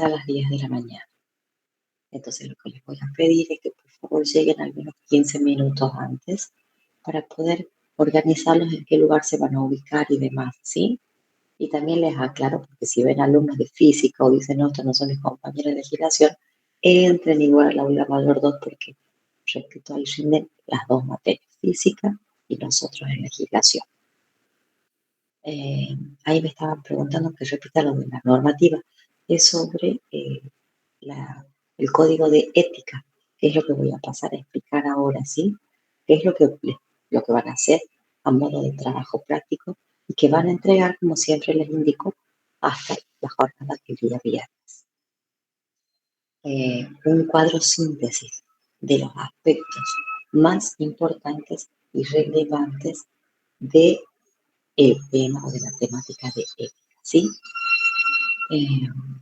empezar a las 10 de la mañana. Entonces lo que les voy a pedir es que por favor lleguen al menos 15 minutos antes para poder organizarlos en qué lugar se van a ubicar y demás, ¿sí? Y también les aclaro, porque si ven alumnos de física o dicen, no, estos no son mis compañeros de legislación, entren igual al aula mayor 2 porque, repito, ahí rinden las dos materias, física y nosotros en legislación. Ahí me estaban preguntando que repita lo de la normativa. Es sobre el código de ética, que es lo que voy a pasar a explicar ahora, ¿sí? ¿Qué es lo que van a hacer a modo de trabajo práctico y que van a entregar, como siempre les indico, hasta la jornada que día viernes? Un cuadro síntesis de los aspectos más importantes y relevantes de el tema o de la temática de ética, ¿sí?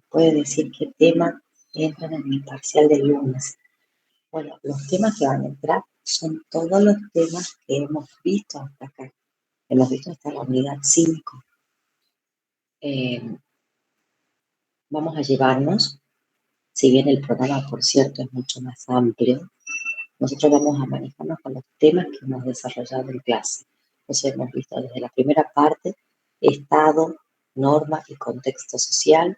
Puede decir qué tema entran en el parcial del lunes. Bueno, los temas que van a entrar son todos los temas que hemos visto hasta acá. Hemos visto hasta la unidad 5. Vamos a llevarnos, si bien el programa, por cierto, es mucho más amplio, nosotros vamos a manejarnos con los temas que hemos desarrollado en clase. Entonces hemos visto desde la primera parte, Estado, norma y contexto social.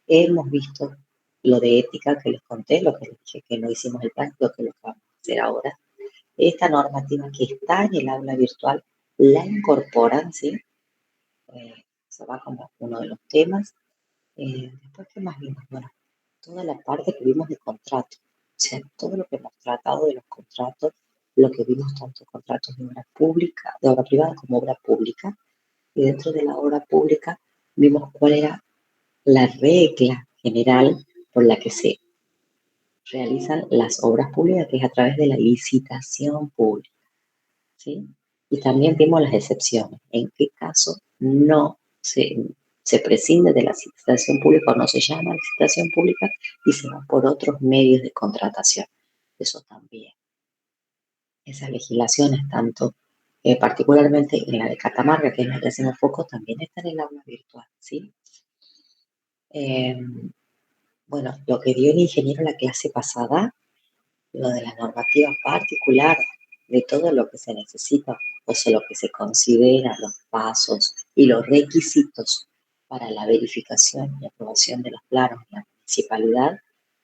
Hemos visto lo de ética que les conté, lo que les dije que no hicimos el práctico, que lo que vamos a hacer ahora. Esta normativa que está en el aula virtual la incorporan, ¿sí? Se va como uno de los temas. Después, ¿qué más vimos? Bueno, toda la parte que vimos de contrato, o sea, todo lo que hemos tratado de los contratos, lo que vimos tanto contratos de obra pública, de obra privada como obra pública, y dentro de la obra pública vimos cuál era la regla general por la que se realizan las obras públicas, que es a través de la licitación pública, ¿sí? Y también vimos las excepciones, en qué caso no se prescinde de la licitación pública o no se llama licitación pública y se va por otros medios de contratación. Eso también. Esas legislaciones, tanto particularmente en la de Catamarca, que es la que hacemos foco, también está en el aula virtual, ¿sí? Bueno, lo que dio el ingeniero en la clase pasada, lo de la normativa particular de todo lo que se necesita, o sea, lo que se considera, los pasos y los requisitos para la verificación y aprobación de los planos en la municipalidad,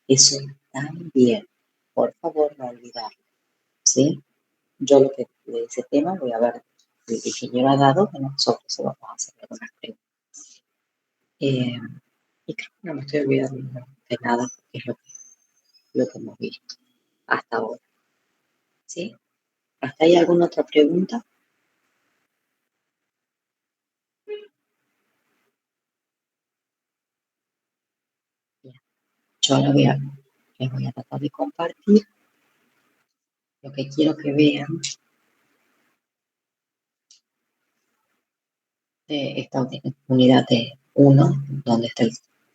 eso también, por favor, no olvidarlo, ¿sí? Yo lo que de ese tema voy a ver, el ingeniero ha dado, que nosotros se vamos a hacer algunas preguntas. Y creo que no me estoy olvidando de nada, porque es lo que hemos visto hasta ahora, ¿sí? ¿Hasta ahí alguna otra pregunta? Yo les voy a tratar de compartir lo que quiero que vean de esta unidad de 1, donde está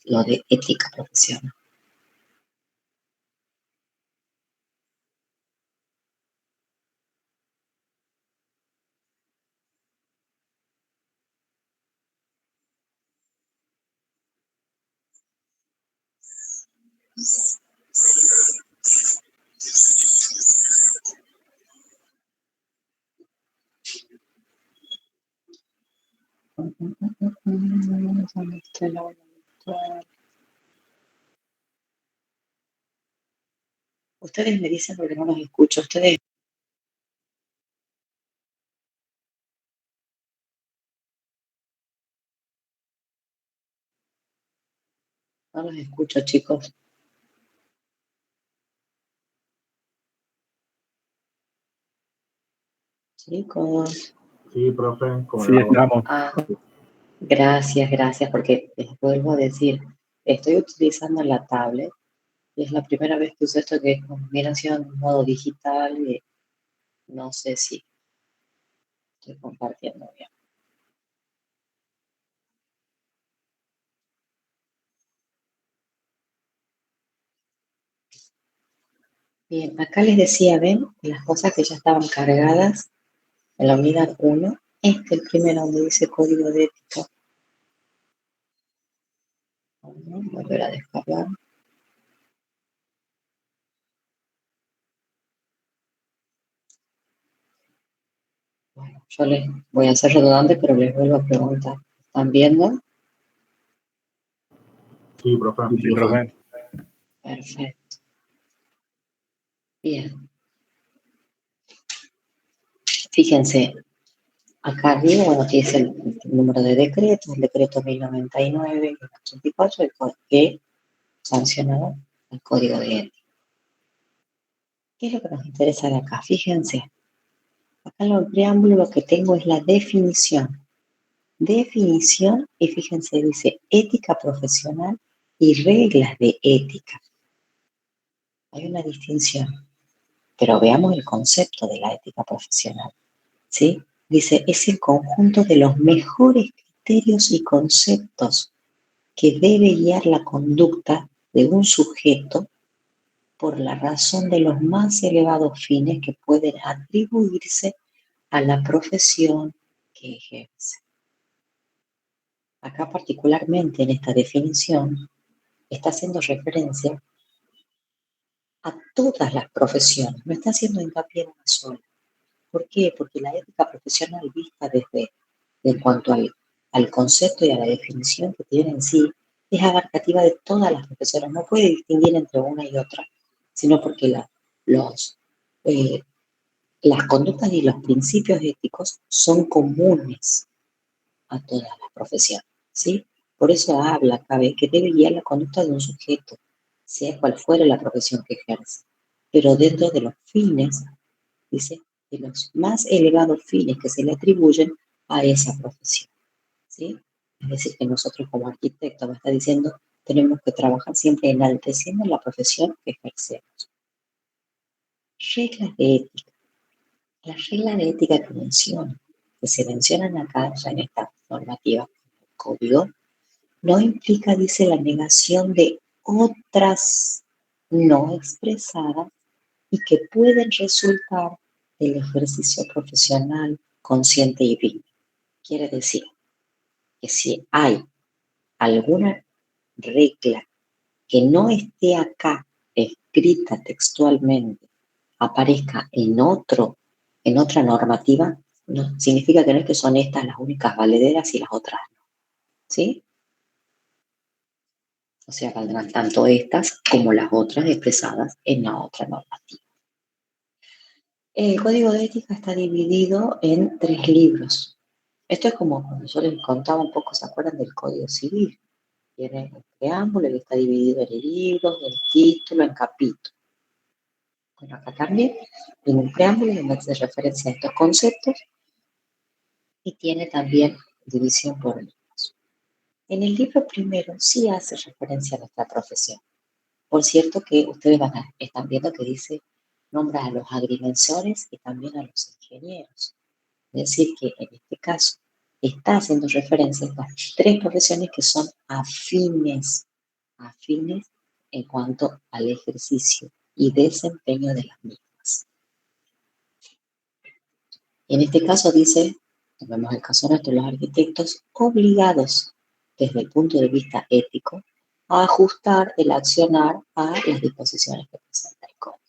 lo de ética profesional. ¿Dónde está la hora virtual? Ustedes me dicen porque no los escucho. Ustedes no los escucho, chicos. Chicos. Sí, profe. Sí, estamos. Gracias, porque les vuelvo a decir, estoy utilizando la tablet y es la primera vez que uso esto que es combinación en modo digital y no sé si estoy compartiendo bien. Bien, acá les decía, ven, las cosas que ya estaban cargadas en la unidad 1, el primero donde dice código de ética. Volver a descargar. Bueno, yo les voy a ser redundante, pero les vuelvo a preguntar. ¿Están viendo? Sí, profe. Sí, profe. Perfecto. Bien. Fíjense, acá arriba, bueno, aquí es el número de decretos, el decreto 1099-84, que sancionado el código de ética. ¿Qué es lo que nos interesa de acá? Fíjense, acá en el preámbulo lo que tengo es la definición. Definición, y fíjense, dice ética profesional y reglas de ética. Hay una distinción, pero veamos el concepto de la ética profesional, ¿sí? Dice, es el conjunto de los mejores criterios y conceptos que debe guiar la conducta de un sujeto por la razón de los más elevados fines que pueden atribuirse a la profesión que ejerce. Acá particularmente en esta definición está haciendo referencia a todas las profesiones, no está haciendo hincapié en una sola. ¿Por qué? Porque la ética profesional vista desde en cuanto al concepto y a la definición que tiene en sí, es abarcativa de todas las profesiones, no puede distinguir entre una y otra, sino porque las conductas y los principios éticos son comunes a todas las profesiones, ¿sí? Por eso habla, cabe, que debe guiar la conducta de un sujeto, sea cual fuera la profesión que ejerce, pero dentro de los fines, dice, de los más elevados fines que se le atribuyen a esa profesión, ¿sí? Es decir, que nosotros como arquitectos, me está diciendo, tenemos que trabajar siempre enalteciendo la profesión que ejercemos. Reglas de ética. Las reglas de ética que se mencionan acá ya en esta normativa, código, no implica, dice, la negación de otras no expresadas y que pueden resultar del ejercicio profesional consciente y vivo. Quiere decir que si hay alguna regla que no esté acá escrita textualmente, aparezca en otra normativa, no significa que no es que son estas las únicas valederas y las otras no, ¿sí? O sea, valdrán tanto estas como las otras expresadas en la otra normativa. El código de ética está dividido en 3 libros. Esto es como cuando yo les contaba un poco, ¿se acuerdan del Código Civil? Tiene el preámbulo que está dividido en libros, en título, en capítulo. Bueno, acá también en un preámbulo donde hace referencia a estos conceptos y tiene también división por libros. En el libro primero sí hace referencia a nuestra profesión. Por cierto que ustedes están viendo que dice, nombra a los agrimensores y también a los ingenieros. Es decir, que en este caso está haciendo referencia a estas 3 profesiones que son afines en cuanto al ejercicio y desempeño de las mismas. En este caso dice, tomemos el caso nuestro, los arquitectos obligados desde el punto de vista ético a ajustar el accionar a las disposiciones que presenta el código.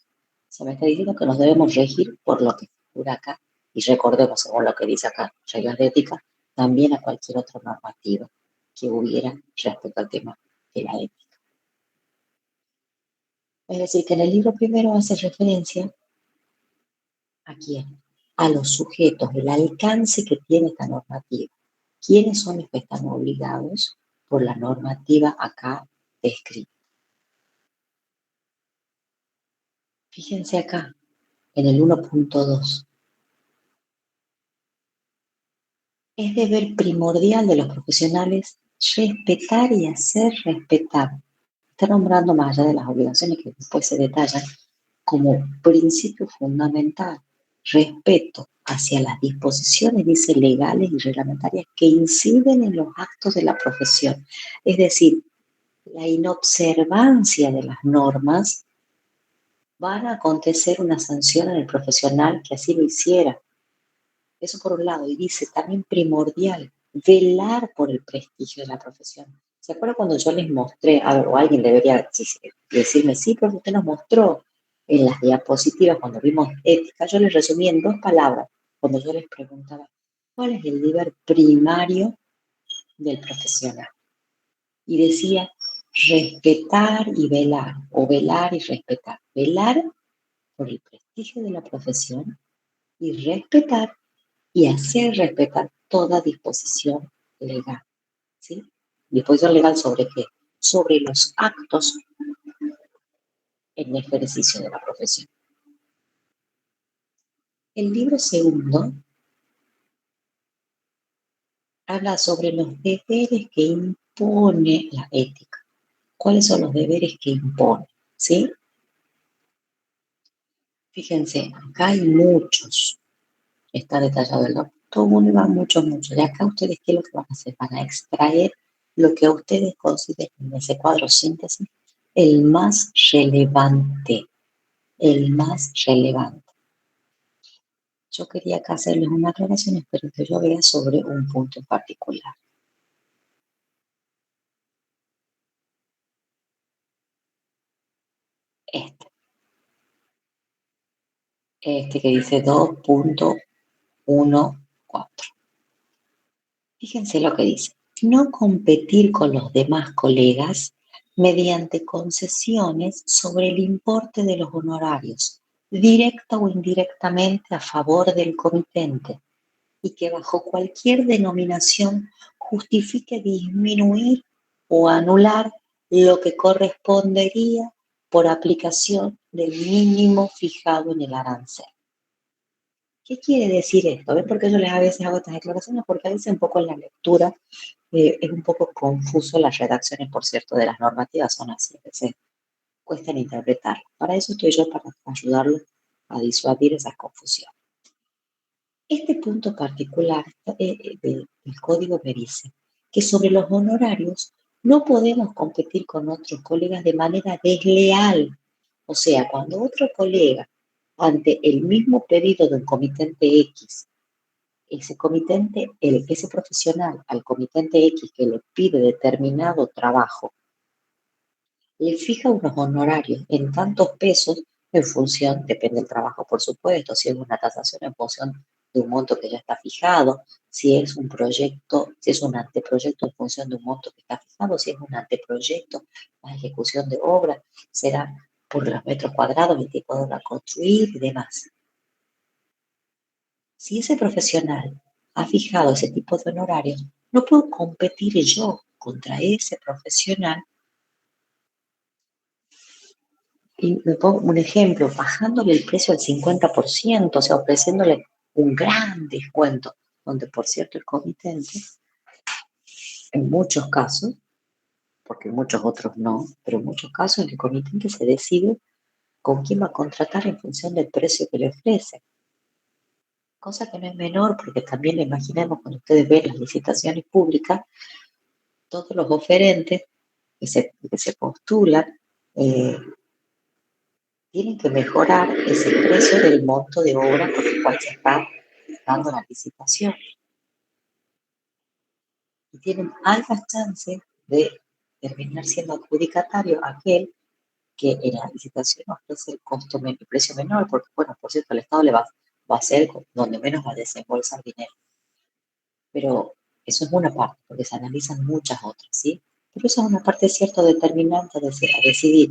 Se me está diciendo que nos debemos regir por lo que figura acá y recordemos, según lo que dice acá, reglas de ética, también a cualquier otra normativa que hubiera respecto al tema de la ética. Es decir, que en el libro primero hace referencia a quién, a los sujetos, el alcance que tiene esta normativa. ¿Quiénes son los que están obligados por la normativa acá descrita? Fíjense acá, en el 1.2. Es deber primordial de los profesionales respetar y hacer respetar. Está nombrando más allá de las obligaciones que después se detallan como principio fundamental, respeto hacia las disposiciones, dice, legales y reglamentarias que inciden en los actos de la profesión. Es decir, la inobservancia de las normas van a acontecer una sanción en el profesional que así lo hiciera. Eso por un lado, y dice también primordial, velar por el prestigio de la profesión. ¿Se acuerdan cuando yo les mostré, o alguien debería decirme, sí, pero usted nos mostró en las diapositivas cuando vimos ética, yo les resumí en 2 palabras, cuando yo les preguntaba, ¿cuál es el deber primario del profesional? Y decía, respetar y velar, o velar y respetar. Velar por el prestigio de la profesión y respetar y hacer respetar toda disposición legal. ¿Sí? Disposición legal sobre qué? Sobre los actos en ejercicio de la profesión. El libro segundo habla sobre los deberes que impone la ética. ¿Cuáles son los deberes que impone? ¿Sí? Fíjense, acá hay muchos. Está detallado el doctor, uno va muchos. Y acá ustedes, ¿qué es lo que van a hacer? Van a extraer lo que ustedes consideren en ese cuadro síntesis el más relevante. El más relevante. Yo quería acá hacerles una aclaración, espero que yo vea sobre un punto en particular. Este que dice 2.14. Fíjense lo que dice. No competir con los demás colegas mediante concesiones sobre el importe de los honorarios, directa o indirectamente a favor del comitente, y que bajo cualquier denominación justifique disminuir o anular lo que correspondería por aplicación del mínimo fijado en el arancel. ¿Qué quiere decir esto? ¿Ven por qué yo a veces hago estas declaraciones? Porque a veces un poco en la lectura es un poco confuso, las redacciones, por cierto, de las normativas son así, a veces cuestan interpretar. Para eso estoy yo, para ayudarlos a disuadir esas confusiones. Este punto particular del código me dice que sobre los honorarios no podemos competir con otros colegas de manera desleal. O sea, cuando otro colega, ante el mismo pedido de un comitente X, ese profesional al comitente X que le pide determinado trabajo, le fija unos honorarios en tantos pesos en función, depende del trabajo por supuesto, si es una tasación en función de un monto que ya está fijado, si es un proyecto, si es un anteproyecto en función de un monto que está fijado, si es un anteproyecto, la ejecución de obra será por los metros cuadrados, el tipo de obra a construir y demás. Si ese profesional ha fijado ese tipo de honorarios, no puedo competir yo contra ese profesional. Y me pongo un ejemplo, bajándole el precio al 50%, o sea, ofreciéndole un gran descuento, donde por cierto el comitente, en muchos casos, porque en muchos otros no, pero en muchos casos el comitente se decide con quién va a contratar en función del precio que le ofrece. Cosa que no es menor, porque también imaginemos cuando ustedes ven las licitaciones públicas, todos los oferentes que se postulan tienen que mejorar ese precio del monto de obra por el cual se está dando la licitación. Y tienen altas chances de terminar siendo adjudicatario aquel que en la licitación ofrece el precio menor, porque, bueno, por cierto, el Estado le va a ser donde menos va a desembolsar dinero. Pero eso es una parte, porque se analizan muchas otras, ¿sí? Pero eso es una parte, cierto, determinante a decidir.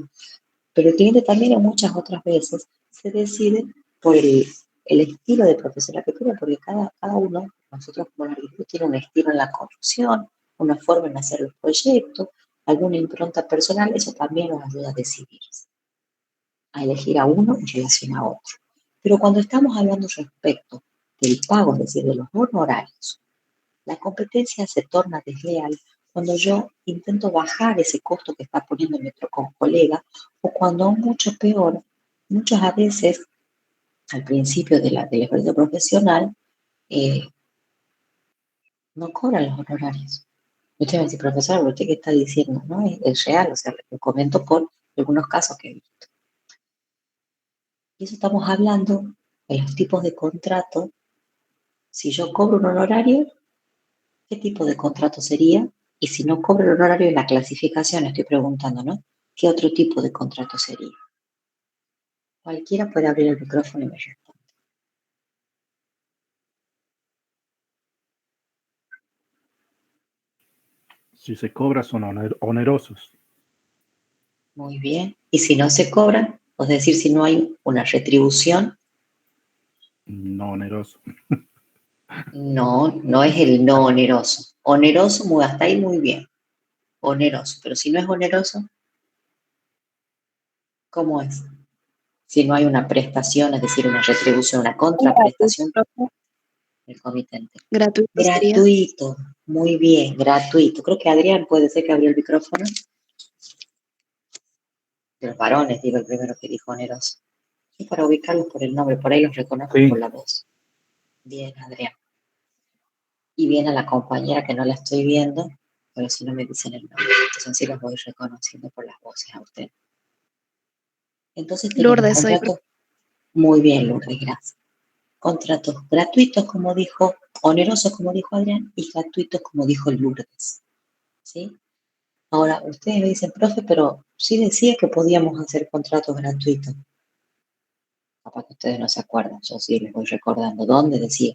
Pero el cliente también en muchas otras veces se decide por el estilo de profesional que tiene, porque cada uno, nosotros como arquitectos, tiene un estilo en la construcción, una forma en hacer los proyectos, alguna impronta personal, eso también nos ayuda a decidir, a elegir a uno en relación a otro. Pero cuando estamos hablando respecto del pago, es decir, de los honorarios, la competencia se torna desleal cuando yo intento bajar ese costo que está poniendo mi otro colega, o cuando aún mucho peor, muchas a veces al principio del ejercicio profesional no cobran los honorarios. Usted me dice, profesor, ¿usted qué está diciendo? No, es real, o sea, lo comento por algunos casos que he visto. Y eso estamos hablando de los tipos de contrato. Si yo cobro un honorario, ¿qué tipo de contrato sería? Y si no cobro el honorario y la clasificación, estoy preguntando, ¿no? ¿Qué otro tipo de contrato sería? Cualquiera puede abrir el micrófono y me responde. Si se cobra son onerosos. Muy bien. Y si no se cobra, es decir, si no hay una retribución, No oneroso. no es el no oneroso. Oneroso, hasta ahí muy bien. Oneroso. Pero si no es oneroso, ¿cómo es? Si no hay una prestación, es decir, una retribución, una contraprestación del comitente. Gratuito sería. Gratuito, muy bien, gratuito. Creo que Adrián puede ser que abrió el micrófono. De los varones, digo, el primero que dijo oneroso. Y para ubicarlos por el nombre, por ahí los reconozco Sí. por la voz. Bien, Adrián. Y bien a la compañera que no la estoy viendo, pero si no me dicen el nombre. Entonces sí los voy reconociendo por las voces a usted. Entonces tenemos Lourdes, soy. contratos. Muy bien, Lourdes, gracias. Contratos gratuitos, como dijo, onerosos, como dijo Adrián, y gratuitos, como dijo Lourdes. ¿Sí? Ahora, ustedes me dicen, profe, pero sí decía que podíamos hacer contratos gratuitos. Capaz que ustedes no se acuerdan, yo sí les voy recordando dónde decía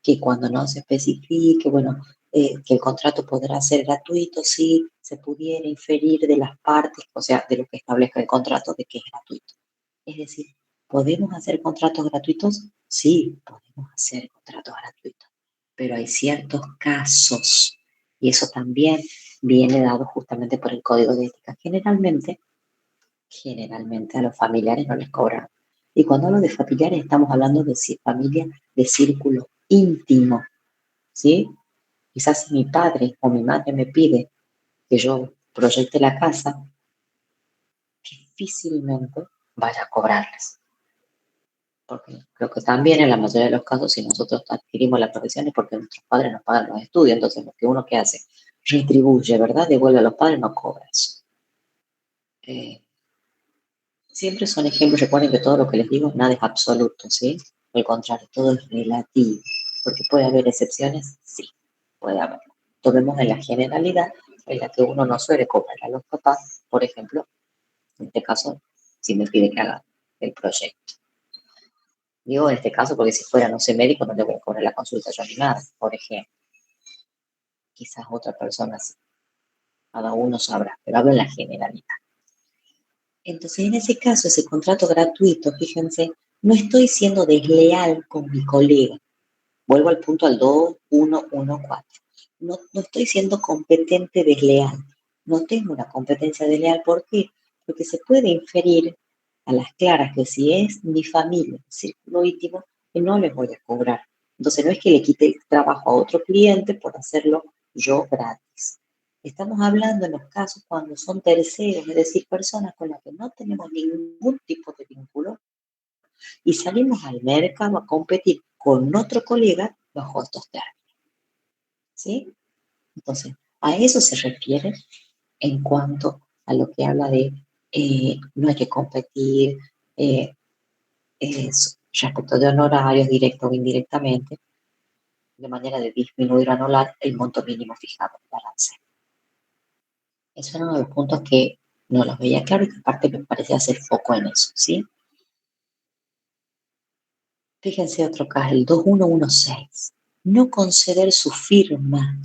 que cuando no se especifique, bueno, que el contrato podrá ser gratuito si se pudiera inferir de las partes, o sea, de lo que establezca el contrato, de que es gratuito. Es decir, ¿podemos hacer contratos gratuitos? Sí, podemos hacer contratos gratuitos, pero hay ciertos casos, y eso también viene dado justamente por el Código de Ética. Generalmente a los familiares no les cobran. Y cuando hablo de familiares estamos hablando de familia de círculo íntimo, ¿sí? Quizás si mi padre o mi madre me pide que yo proyecte la casa, difícilmente vaya a cobrarles. Porque creo que también en la mayoría de los casos, si nosotros adquirimos la profesión es porque nuestros padres nos pagan los estudios, entonces lo que uno que hace, retribuye, ¿verdad? Devuelve a los padres, no cobra eso. Siempre son ejemplos, recuerden que todo lo que les digo, nada es absoluto, ¿sí? Al contrario, todo es relativo, porque puede haber excepciones, sí, puede haber. Tomemos en la generalidad en la que uno no suele cobrar a los papás, por ejemplo, en este caso, si me pide que haga el proyecto. Digo en este caso porque si fuera, no sé, médico, no le voy a cobrar la consulta yo ni nada, por ejemplo. Quizás otra persona sí, cada uno sabrá, pero hablo en la generalidad. Entonces, en ese caso, ese contrato gratuito, fíjense, no estoy siendo desleal con mi colega. Vuelvo al punto al 2114. No estoy siendo competente desleal. No tengo una competencia desleal. ¿Por qué? Porque se puede inferir a las claras que si es mi familia, círculo íntimo, que no les voy a cobrar. Entonces, no es que le quite el trabajo a otro cliente por hacerlo yo gratis. Estamos hablando en los casos cuando son terceros, es decir, personas con las que no tenemos ningún tipo de vínculo y salimos al mercado a competir con otro colega bajo estos términos. ¿Sí? Entonces, a eso se refiere en cuanto a lo que habla de no hay que competir respecto de honorarios, directo o indirectamente, de manera de disminuir o anular el monto mínimo fijado en el balance. Eso era uno de los puntos que no los veía claro y que aparte me parecía hacer foco en eso, ¿sí? Fíjense otro caso, el 2116. No conceder su firma.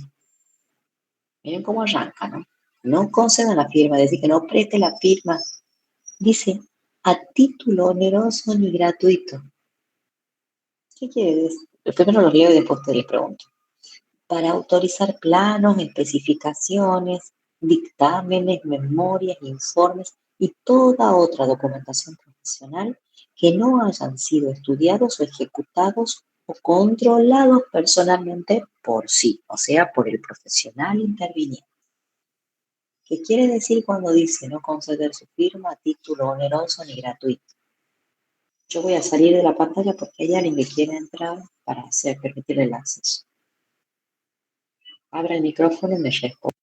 Miren cómo arranca, ¿no? No concedan la firma, es decir, que no preste la firma. Dice, a título oneroso ni gratuito. ¿Qué quiere decir? Primero los leo y después te les pregunto. Para autorizar planos, especificaciones, dictámenes, memorias, informes y toda otra documentación profesional que no hayan sido estudiados o ejecutados o controlados personalmente por sí, o sea, por el profesional interviniente. ¿Qué quiere decir cuando dice no conceder su firma a título oneroso ni gratuito? Yo voy a salir de la pantalla porque hay alguien que quiere entrar para permitir el acceso. Abra el micrófono y me responde.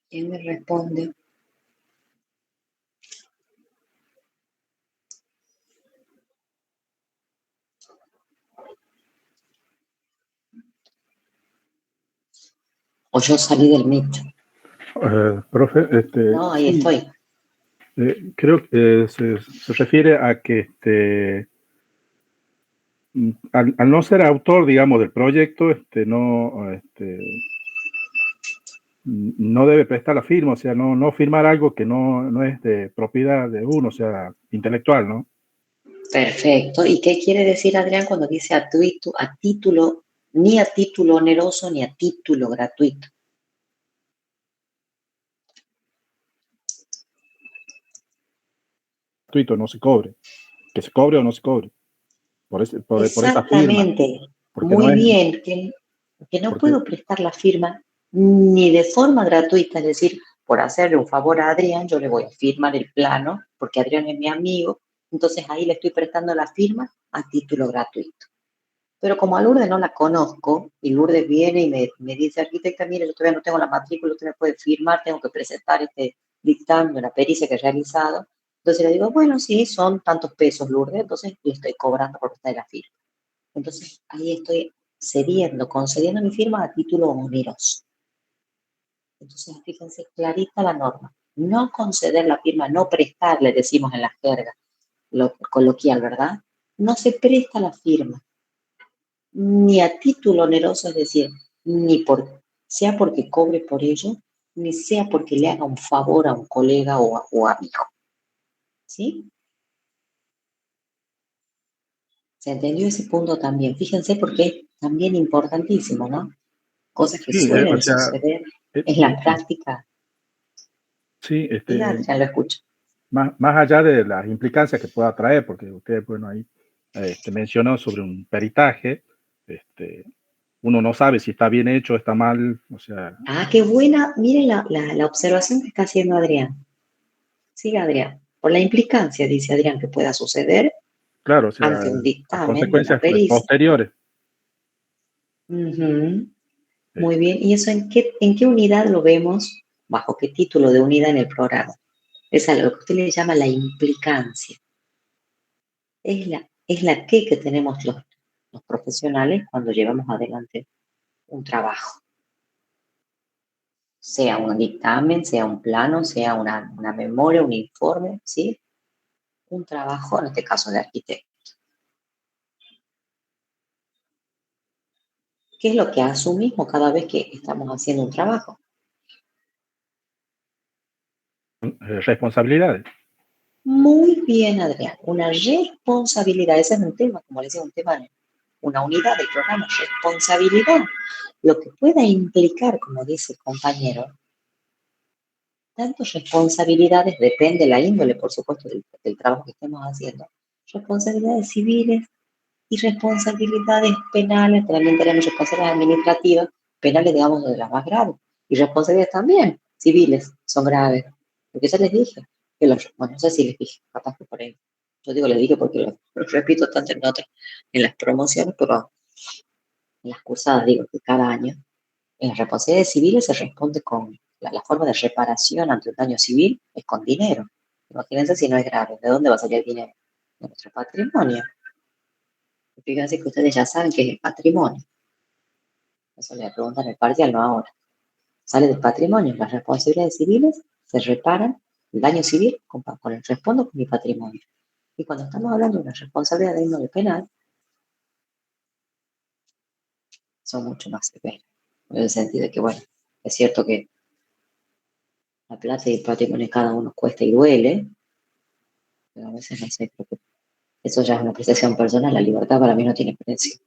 ¿Quién me responde? O yo salí del Meet. Profe, No, ahí sí, estoy. creo que se refiere a que al no ser autor, digamos, del proyecto, no debe prestar la firma, o sea, no firmar algo que no es de propiedad de uno, o sea, intelectual, ¿no? Perfecto. ¿Y qué quiere decir, Adrián, cuando dice a título, ni a título oneroso ni a título gratuito? Gratuito, no se cobre. Que se cobre o no se cobre. Por esa firma. Exactamente. Porque no Muy es. bien. Que no Porque, puedo prestar la firma ni de forma gratuita, es decir, por hacerle un favor a Adrián, yo le voy a firmar el plano, porque Adrián es mi amigo, entonces ahí le estoy prestando la firma a título gratuito. Pero como a Lourdes no la conozco, y Lourdes viene y me dice, arquitecta, mire, yo todavía no tengo la matrícula, usted me puede firmar, tengo que presentar este dictamen, la pericia que he realizado. Entonces le digo, bueno, sí, son tantos pesos, Lourdes, entonces le estoy cobrando por usted la firma. Entonces ahí estoy concediendo mi firma a título oneroso. Entonces fíjense, clarita la norma. No conceder la firma, no prestarle, decimos en la jerga, lo coloquial, ¿verdad? No se presta la firma ni a título oneroso, es decir, sea porque cobre por ello, ni sea porque le haga un favor a un colega o amigo. ¿Sí? ¿Se entendió ese punto también? Fíjense porque es también importantísimo, ¿no? Cosas que sí, o suelen sea, suceder eh, en la práctica. sí, Diga, ya lo escucho. más allá de las implicancias que pueda traer, porque usted, bueno, ahí mencionó sobre un peritaje, uno no sabe si está bien hecho o está mal, o sea, Ah, qué buena. Miren la observación que está haciendo Adrián. Sigue Adrián. Por la implicancia, dice Adrián, que pueda suceder claro, o sea, ante un las dictamen de la consecuencias pericia. posteriores. Ujú. Muy Este, bien. ¿Y eso en qué unidad lo vemos? ¿Bajo qué título de unidad en el programa? Es a lo que usted le llama la implicancia. Es la que tenemos los profesionales cuando llevamos adelante un trabajo. Sea un dictamen, sea un plano, sea una memoria, un informe, ¿sí? Un trabajo, en este caso de arquitecto. ¿Qué es lo que asumimos cada vez que estamos haciendo un trabajo? responsabilidades. Muy bien, Adrián. Una responsabilidad. Ese es un tema, como les decía, un tema, una unidad del programa, responsabilidad. Lo que pueda implicar, como dice el compañero, tantas responsabilidades, depende de la índole, por supuesto, del trabajo que estemos haciendo. Responsabilidades civiles y responsabilidades penales, también tenemos responsabilidades administrativas, penales, digamos, de las más graves. Y responsabilidades también civiles son graves. Porque ya les dije, bueno, no sé si les dije, capaz que por ahí. Yo digo, les dije porque lo repito tanto en las promociones, pero en las cursadas digo que cada año en las responsabilidades civiles se responde con la forma de reparación ante un daño civil es con dinero. Imagínense si no es grave, ¿de dónde va a salir el dinero? De nuestro patrimonio. Fíjense que ustedes ya saben que es el patrimonio. Eso le preguntan en el parcial, no ahora. Sale del patrimonio. Las responsabilidades civiles se reparan, el daño civil con el respondo con mi patrimonio. Y cuando estamos hablando de una responsabilidad de índole penal, son mucho más severas. En el sentido de que, bueno, es cierto que la plata y el patrimonio de cada uno cuesta y duele, pero a veces no sé, creo que eso ya es una apreciación personal. La libertad para mí no tiene precio.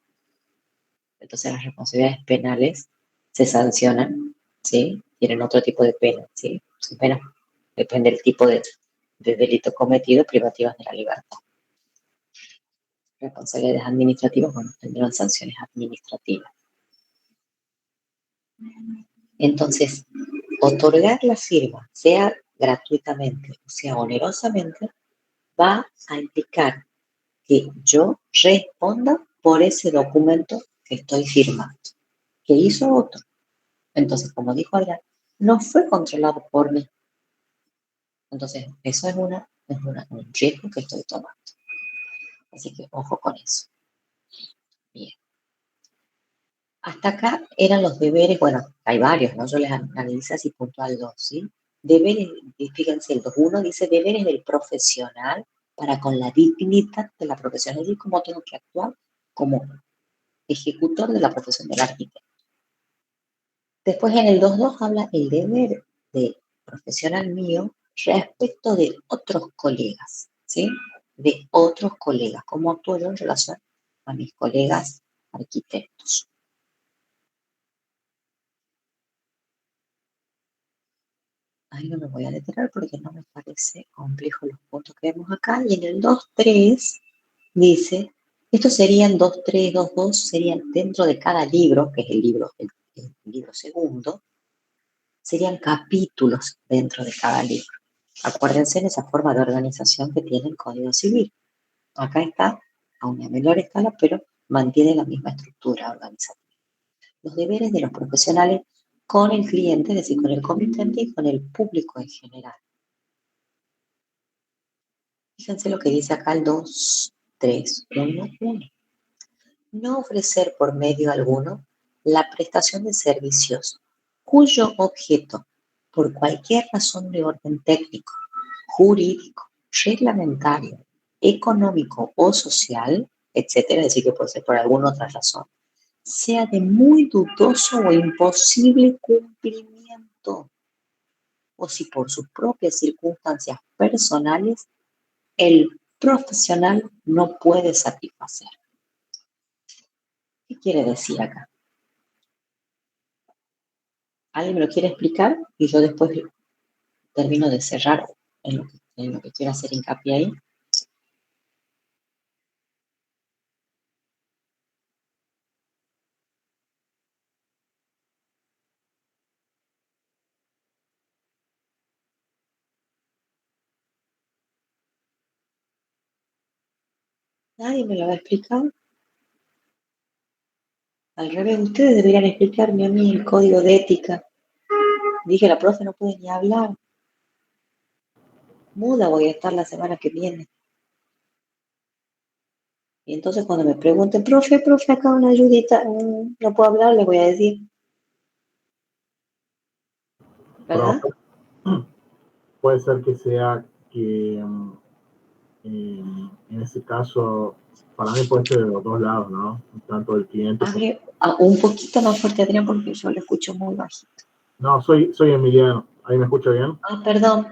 Entonces las responsabilidades penales se sancionan, ¿sí? Tienen otro tipo de pena, ¿sí? Son penas, depende del tipo de delito cometido, privativas de la libertad. Responsabilidades administrativas, bueno, tendrán sanciones administrativas. Entonces, otorgar la firma, sea gratuitamente o sea onerosamente, va a implicar que yo responda por ese documento que estoy firmando, que hizo otro. Entonces, como dijo Adrián, no fue controlado por mí. Entonces, eso es un riesgo que estoy tomando. Así que ojo con eso. Bien. Hasta acá eran los deberes, bueno, hay varios, ¿no? Yo les analizo así puntual dos, ¿sí? Deberes, fíjense, el 2.1 dice deberes del profesional para con la dignidad de la profesión, es decir, cómo tengo que actuar como ejecutor de la profesión del arquitecto. Después en el 2.2 habla el deber de profesional mío respecto de otros colegas, ¿sí? De otros colegas, cómo actúo yo en relación a mis colegas arquitectos. Ahí no me voy a detener porque no me parece complejo los puntos que vemos acá. Y en el 2.3 dice, estos serían 2.3, 2.2, serían dentro de cada libro, que es el libro segundo, serían capítulos dentro de cada libro. Acuérdense en esa forma de organización que tiene el Código Civil. Acá está a una menor escala, pero mantiene la misma estructura organizativa. Los deberes de los profesionales con el cliente, es decir, con el comitente y con el público en general. Fíjense lo que dice acá el 2.3.1.1. No ofrecer por medio alguno la prestación de servicios cuyo objeto, por cualquier razón de orden técnico, jurídico, reglamentario, económico o social, etcétera, es decir, que puede ser por alguna otra razón, sea de muy dudoso o imposible cumplimiento, o si por sus propias circunstancias personales el profesional no puede satisfacer. ¿Qué quiere decir acá? ¿Alguien me lo quiere explicar? Y yo después termino de cerrar en lo que quiero hacer hincapié ahí. ¿Nadie me lo va a explicar? Al revés, ustedes deberían explicarme a mí el código de ética. Dije, la profe no puede ni hablar. Muda voy a estar la semana que viene. Y entonces cuando me pregunten, profe, acá una ayudita, no puedo hablar, le voy a decir. ¿Verdad? Profe, puede ser que sea que en ese caso, para mí puede ser de los dos lados, ¿no? Tanto el cliente como... Hable un poquito más fuerte, Adrián, porque yo lo escucho muy bajito. No, soy Emiliano. ¿Ahí me escucha bien? Perdón,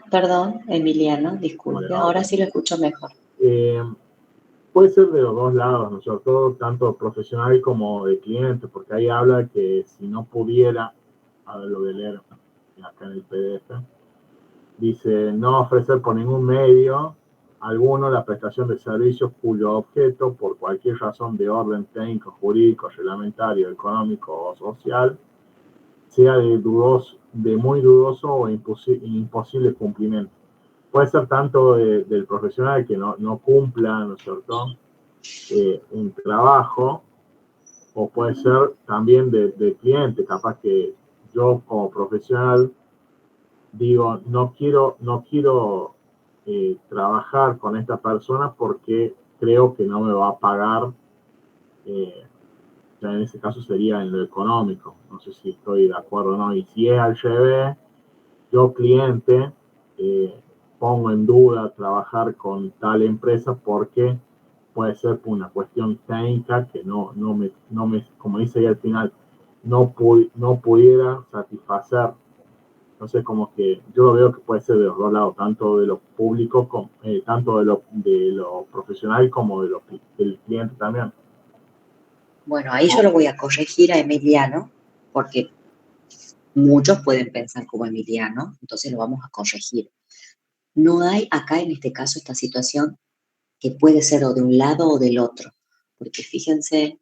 Emiliano, disculpe, Vale, ahora okay. sí lo escucho mejor. Puede ser de los dos lados, ¿no es cierto? Tanto profesional como de cliente, porque ahí habla que si no pudiera, a ver, lo voy a leer acá en el PDF, dice no ofrecer por ningún medio alguno la prestación de servicios cuyo objeto, por cualquier razón de orden técnico, jurídico, reglamentario, económico o social, sea de muy dudoso o imposible cumplimiento. Puede ser tanto del profesional que no cumpla, ¿no es cierto?, un trabajo, o puede ser también del cliente, capaz que yo como profesional digo, no quiero trabajar con esta persona porque creo que no me va a pagar, ya en ese caso sería en lo económico, no sé si estoy de acuerdo o no, y si es al revés, yo cliente pongo en duda trabajar con tal empresa porque puede ser por una cuestión técnica que no me como dice ahí al final, no pudiera satisfacer. Entonces, como que yo lo veo que puede ser de los dos lados, tanto de lo público, tanto de lo profesional como del cliente también. Bueno, ahí yo lo voy a corregir a Emiliano, porque muchos pueden pensar como Emiliano, entonces lo vamos a corregir. No hay acá en este caso esta situación que puede ser o de un lado o del otro, porque fíjense,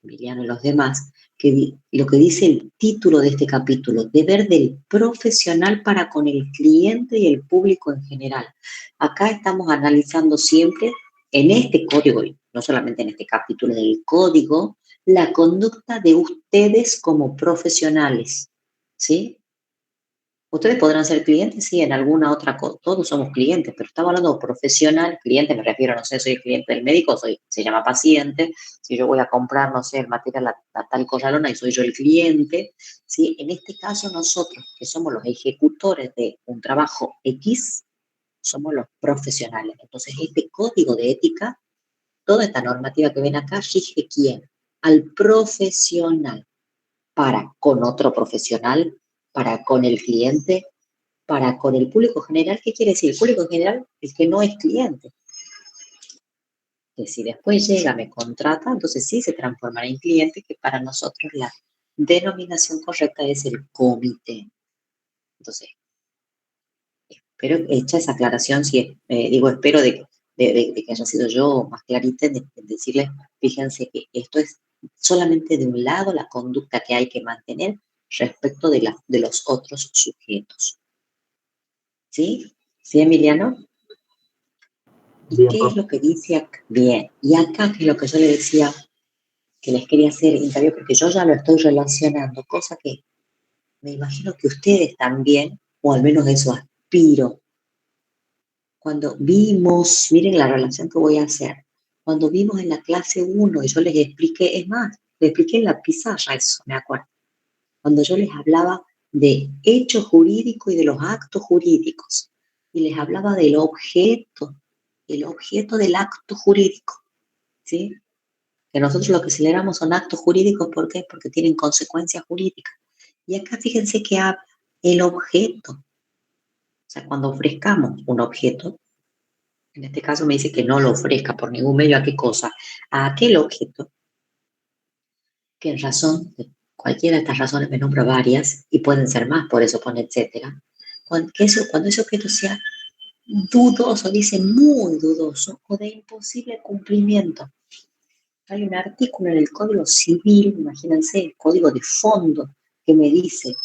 Emiliano y los demás, que lo que dice el título de este capítulo, deber del profesional para con el cliente y el público en general. Acá estamos analizando siempre en este código, y no solamente en este capítulo del código, la conducta de ustedes como profesionales, ¿sí? Ustedes podrán ser clientes, sí, en alguna otra cosa. Todos somos clientes, pero estamos hablando de profesional. Cliente me refiero, no sé, soy el cliente del médico, se llama paciente. Si yo voy a comprar, no sé, el material a tal corralona y soy yo el cliente, ¿sí? En este caso, nosotros, que somos los ejecutores de un trabajo X, somos los profesionales. Entonces, este código de ética, toda esta normativa que ven acá, rige ¿quién? Al profesional, para con otro profesional, para con el cliente, para con el público general. ¿Qué quiere decir? El público general, el que no es cliente. Que si después llega, me contrata, entonces sí se transformará en cliente, que para nosotros la denominación correcta es el comité. Entonces, espero hecha esa aclaración, si espero de que haya sido yo más clarita en decirles, fíjense que esto es solamente de un lado la conducta que hay que mantener respecto de los otros sujetos. ¿Sí? ¿Sí, Emiliano? ¿Y Bien, qué es profe. lo que dice acá? Bien, y acá que es lo que yo le decía que les quería hacer hincapié, porque yo ya lo estoy relacionando, cosa que me imagino que ustedes también, o al menos eso aspiro. Cuando vimos, miren la relación que voy a hacer, cuando vimos en la clase 1 y yo les expliqué, es más, les expliqué en la pizarra eso, me acuerdo, cuando yo les hablaba de hecho jurídico y de los actos jurídicos, y les hablaba del objeto, el objeto del acto jurídico, ¿sí? Que nosotros lo que celebramos son actos jurídicos, ¿por qué? Porque tienen consecuencias jurídicas. Y acá fíjense que habla el objeto. O sea, cuando ofrezcamos un objeto, en este caso me dice que no lo ofrezca por ningún medio, ¿a qué cosa? A aquel objeto que en razón de cualquiera de estas razones, me nombro varias, y pueden ser más, por eso pone etcétera, cuando ese objeto sea dudoso, dice muy dudoso, o de imposible cumplimiento. Hay un artículo en el Código Civil, imagínense, el código de fondo, que me dice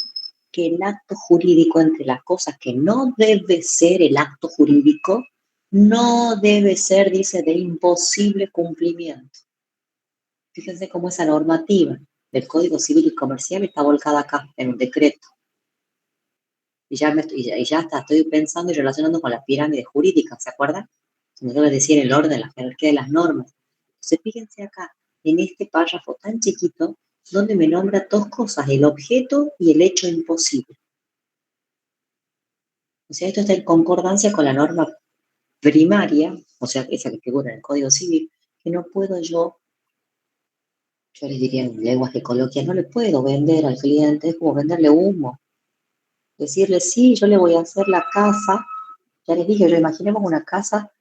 que el acto jurídico, entre las cosas que no debe ser el acto jurídico, no debe ser, dice, de imposible cumplimiento. Fíjense cómo esa normativa del Código Civil y Comercial está volcada acá, en un decreto. Y ya estoy pensando y relacionando con la pirámide jurídica, ¿se acuerdan? Como yo les decía, en el orden, la jerarquía de las normas. Entonces, fíjense acá, en este párrafo tan chiquito, donde me nombra dos cosas, el objeto y el hecho imposible. O sea, esto está en concordancia con la norma primaria, o sea, esa que figura en el Código Civil, que no puedo yo les diría en lenguaje coloquial, no le puedo vender al cliente, es como venderle humo. Decirle, sí, yo le voy a hacer la casa, ya les dije, yo imaginemos una casa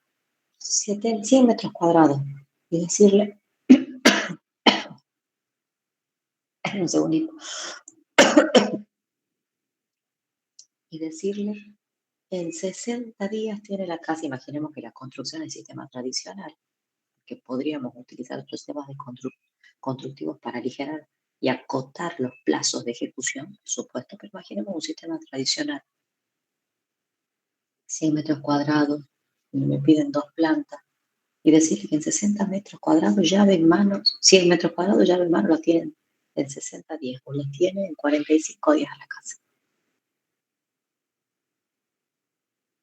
100 metros cuadrados, y decirle, un segundito, y decirle, en 60 días tiene la casa. Imaginemos que la construcción es sistema tradicional, que podríamos utilizar otros sistemas constructivos para aligerar y acotar los plazos de ejecución, por supuesto, pero imaginemos un sistema tradicional. 100 metros cuadrados, y me piden 2 plantas, y decirle que en 60 metros cuadrados llave en mano, 100 metros cuadrados llave en mano la tienen en 60 días, o les tienen en 45 días a la casa.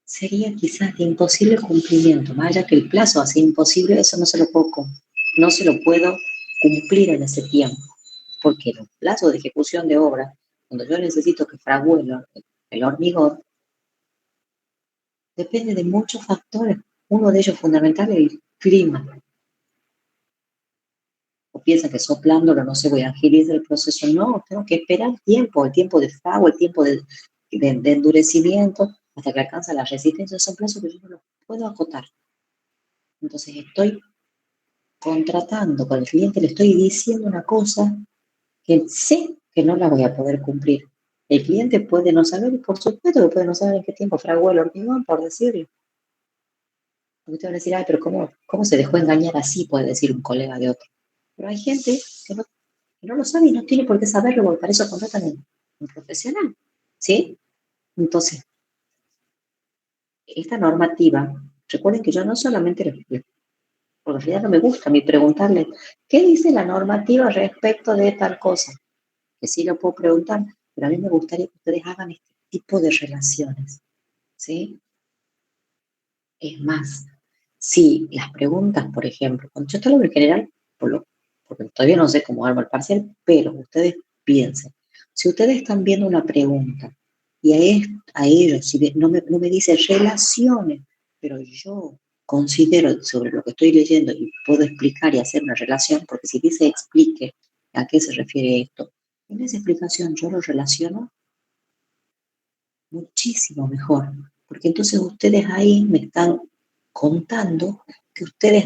Sería quizás de imposible cumplimiento, más allá que el plazo hace imposible, eso no se lo puedo cumplir en ese tiempo, porque los plazos de ejecución de obra, cuando yo necesito que fragüe el hormigón, depende de muchos factores. Uno de ellos fundamental es el clima. O piensa que soplándolo no se voy a agilizar el proceso. No, tengo que esperar el tiempo de fragua, el tiempo de endurecimiento, hasta que alcanza la resistencia. Son plazos que yo no los puedo acotar. Entonces estoy contratando con el cliente, le estoy diciendo una cosa que sé que no la voy a poder cumplir. El cliente puede no saber, y por supuesto que puede no saber en qué tiempo fraguó el hormigón, por decirlo. Porque usted va a decir, ay, pero ¿cómo se dejó engañar así? Puede decir un colega de otro. Pero hay gente que no lo sabe y no tiene por qué saberlo, porque para eso contratan un profesional. ¿Sí? Entonces, esta normativa, recuerden que yo no solamente por en realidad no me gusta a mí preguntarle, ¿qué dice la normativa respecto de tal cosa? Que sí lo puedo preguntar, pero a mí me gustaría que ustedes hagan tipo de relaciones, ¿sí? Es más, si las preguntas, por ejemplo, cuando yo te hablo en general, porque todavía no sé cómo armo el parcial, pero ustedes piensen, si ustedes están viendo una pregunta y a ellos, si no me dice relaciones, pero yo considero sobre lo que estoy leyendo y puedo explicar y hacer una relación, porque si dice explique a qué se refiere esto, en esa explicación yo lo relaciono muchísimo mejor, porque entonces ustedes ahí me están contando que ustedes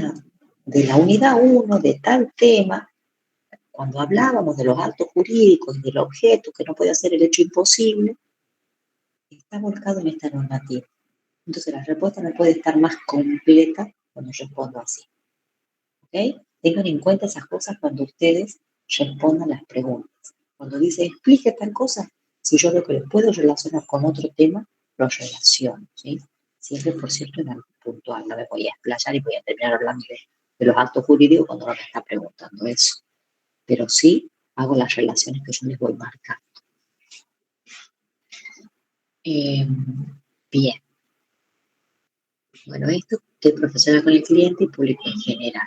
de la unidad 1 de tal tema, cuando hablábamos de los actos jurídicos y del objeto que no puede hacer el hecho imposible, está volcado en esta normativa. Entonces la respuesta no puede estar más completa cuando respondo así. ¿Ok? Tengan en cuenta esas cosas cuando ustedes respondan las preguntas. Cuando dice explique tal cosa, si yo lo que les puedo relacionar con otro tema, lo relaciono, ¿sí? Siempre, por cierto, en algo puntual. No me voy a explayar y voy a terminar hablando de los actos jurídicos cuando no me está preguntando eso. Pero sí hago las relaciones que yo les voy marcando. Bien. Bueno, esto que profesional con el cliente y público en general.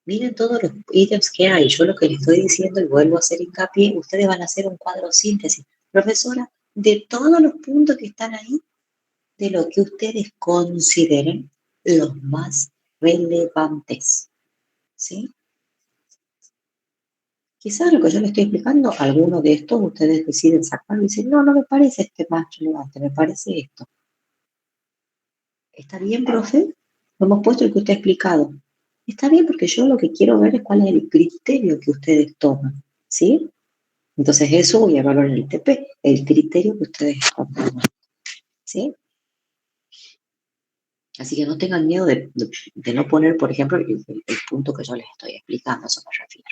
Miren todos los ítems que hay. Yo lo que les estoy diciendo y vuelvo a hacer hincapié, ustedes van a hacer un cuadro síntesis. Profesora, de todos los puntos que están ahí, de lo que ustedes consideren los más relevantes. ¿Sí? Quizás lo que yo les estoy explicando, alguno de estos ustedes deciden sacarlo y dicen, no, no me parece este más relevante, me parece esto. ¿Está bien, profe? Lo hemos puesto el que usted ha explicado. Está bien porque yo lo que quiero ver es cuál es el criterio que ustedes toman, ¿sí? Entonces eso voy a evaluar en el TP, el criterio que ustedes están tomando, ¿sí? Así que no tengan miedo de no poner, por ejemplo, el punto que yo les estoy explicando, a eso me refiero.